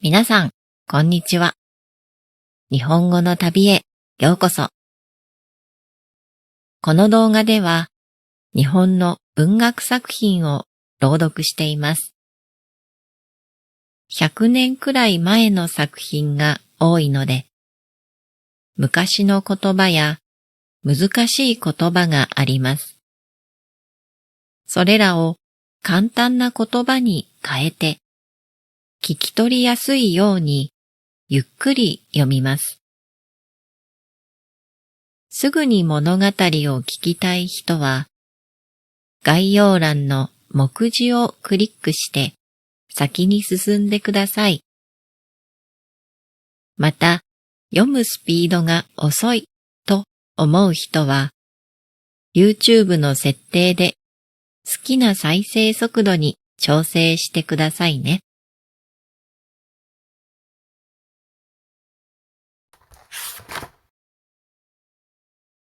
皆さん、こんにちは。日本語の旅へようこそ。この動画では、日本の文学作品を朗読しています。100年くらい前の作品が多いので、昔の言葉や難しい言葉があります。それらを簡単な言葉に変えて、聞き取りやすいようにゆっくり読みます。すぐに物語を聞きたい人は、概要欄の目次をクリックして先に進んでください。また、読むスピードが遅いと思う人は、YouTube の設定で好きな再生速度に調整してくださいね。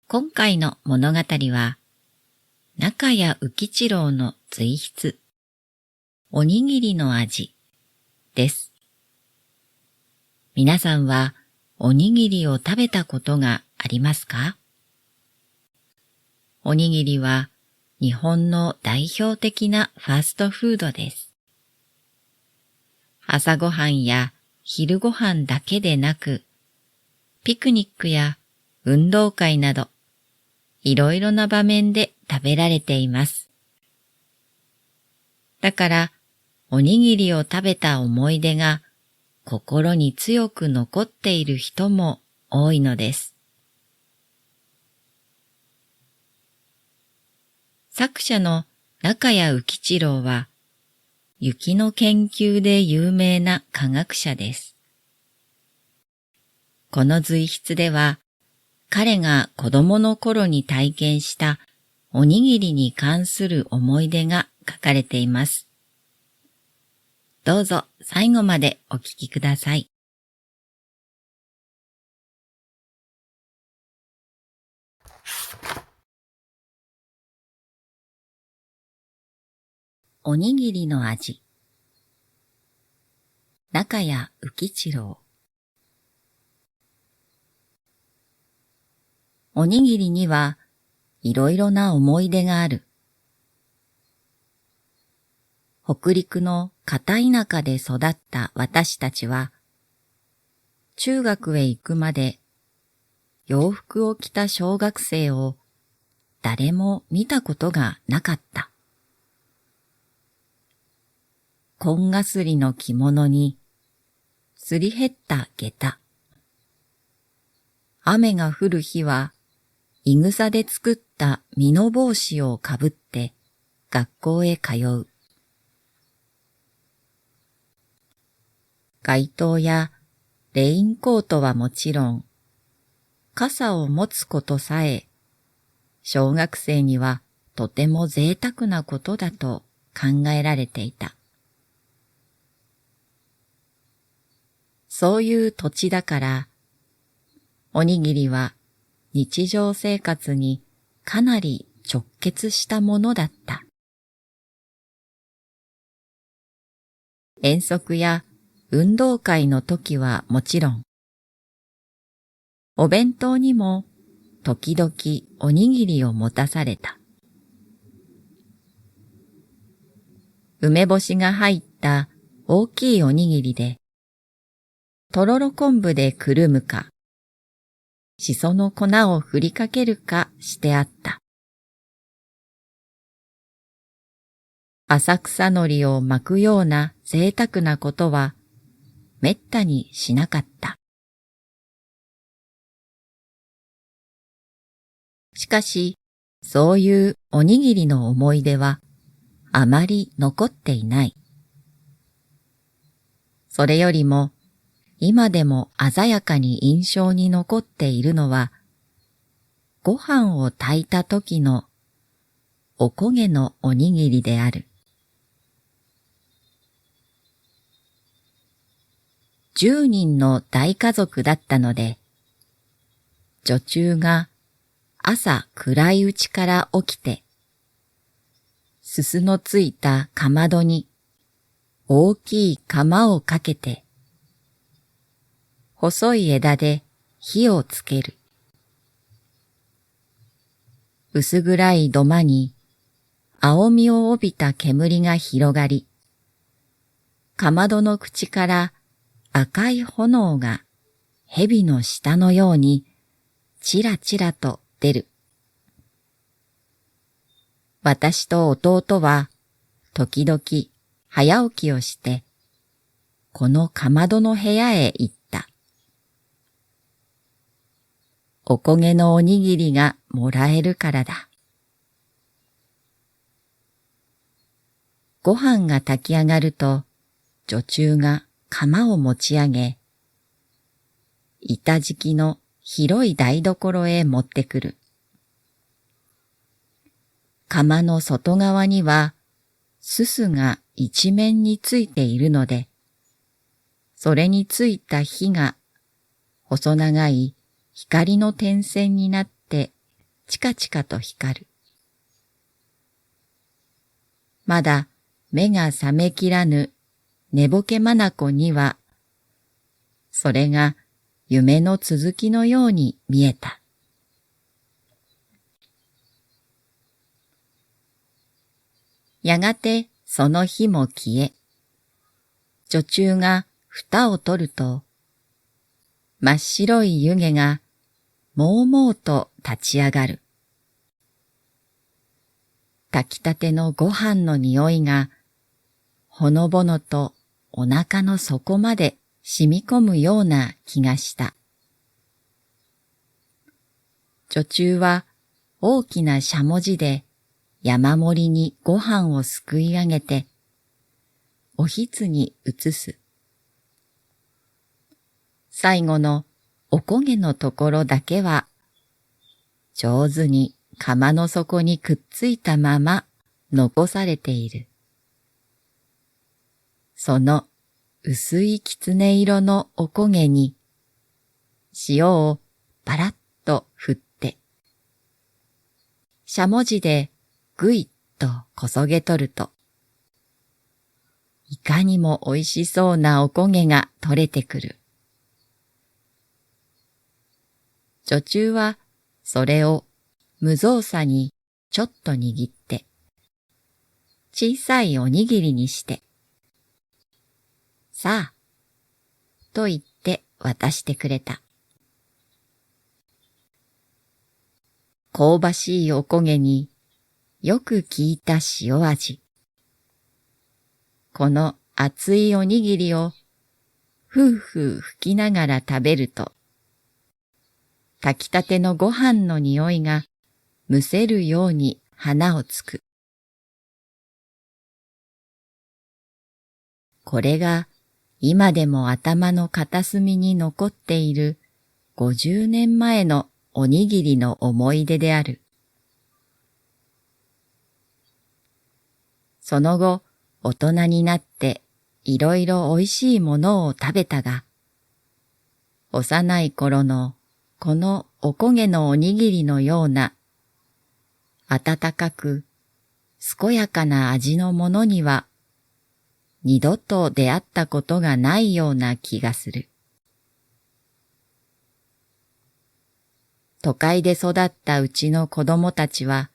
今回の物語は、中谷宇吉郎の随筆、おにぎりの味です。皆さんはおにぎりを食べたことがありますか？おにぎりは日本の代表的なファストフードです。朝ごはんや昼ごはんだけでなく、ピクニックや運動会など、いろいろな場面で食べられています。だから、おにぎりを食べた思い出が心に強く残っている人も多いのです。作者の中谷宇吉郎は、雪の研究で有名な科学者です。この随筆では、彼が子供の頃に体験したおにぎりに関する思い出が書かれています。どうぞ最後までお聞きください。おにぎりの味。中谷宇吉郎。おにぎりにはいろいろな思い出がある。北陸の片田舎で育った私たちは、中学へ行くまで洋服を着た小学生を誰も見たことがなかった。紺がすりの着物にすり減った下駄。雨が降る日はいぐさで作った美濃帽子をかぶって学校へ通う。街灯やレインコートはもちろん、傘を持つことさえ、小学生にはとても贅沢なことだと考えられていた。そういう土地だから、おにぎりは日常生活にかなり直結したものだった。遠足や運動会の時はもちろん、お弁当にも時々おにぎりを持たされた。梅干しが入った大きいおにぎりで、とろろ昆布でくるむか、しその粉を振りかけるかしてあった。浅草海苔を巻くような贅沢なことはめったにしなかった。しかし、そういうおにぎりの思い出はあまり残っていない。それよりも、今でも鮮やかに印象に残っているのは、ご飯を炊いた時のおこげのおにぎりである。10人の大家族だったので、女中が朝暗いうちから起きて、すすのついたかまどに大きい釜をかけて細い枝で火をつける。薄暗い土間に青みを帯びた煙が広がり、かまどの口から赤い炎が蛇の舌のようにちらちらと出る。私と弟は時々早起きをして、このかまどの部屋へ行った。おこげのおにぎりがもらえるからだ。ご飯が炊き上がると、女中が釜を持ち上げ、板敷きの広い台所へ持ってくる。釜の外側には、すすが一面についているので、それについた火が細長い光の点線になってチカチカと光る。まだ目が覚めきらぬ寝ぼけ眼には、それが夢の続きのように見えた。やがてその火も消え、女中が蓋を取ると、真っ白い湯気がもうもうと立ち上がる。炊きたてのご飯の匂いがほのぼのとお腹の底まで染み込むような気がした。女中は大きなしゃもじで山盛りにご飯をすくい上げて、おひつに移す。最後のおこげのところだけは、上手に釜の底にくっついたまま残されている。その薄いきつね色のおこげに、塩をパラッと振って、しゃもじでぐいっとこそげ取ると、いかにもおいしそうなおこげが取れてくる。女中はそれを無造作にちょっと握って、小さいおにぎりにして、さあ、と言って渡してくれた。香ばしいおこげによく効いた塩味。この熱いおにぎりをふうふう吹きながら食べると、炊きたてのご飯の匂いがむせるように鼻をつく。これが今でも頭の片隅に残っている50年前のおにぎりの思い出である。その後、大人になっていろいろおいしいものを食べたが、幼い頃のこのおこげのおにぎりのような温かく健やかな味のものには二度と出会ったことがないような気がする。都会で育ったうちの子供たちは、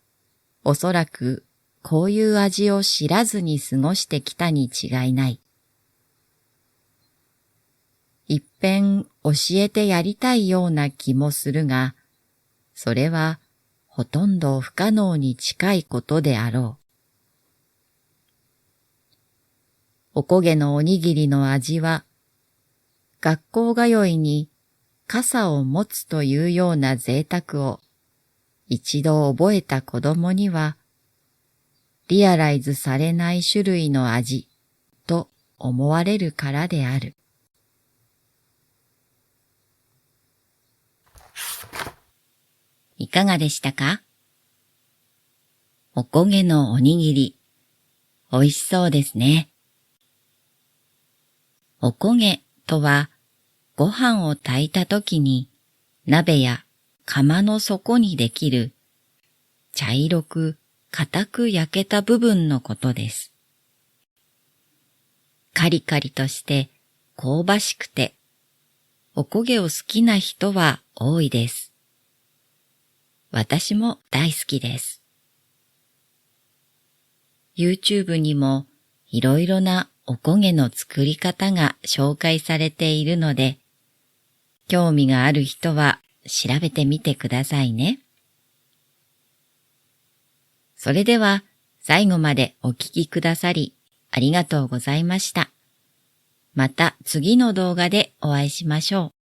おそらくこういう味を知らずに過ごしてきたに違いない。一遍教えてやりたいような気もするが、それはほとんど不可能に近いことであろう。おこげのおにぎりの味は、学校通いに傘を持つというような贅沢を一度覚えた子供には、リアライズされない種類の味と思われるからである。いかがでしたか？おこげのおにぎり、美味しそうですね。おこげとは、ご飯を炊いたときに鍋や釜の底にできる茶色く固く焼けた部分のことです。カリカリとして香ばしくて、おこげを好きな人は多いです。私も大好きです。YouTube にもいろいろなおこげの作り方が紹介されているので、興味がある人は調べてみてくださいね。それでは最後までお聞きくださりありがとうございました。また次の動画でお会いしましょう。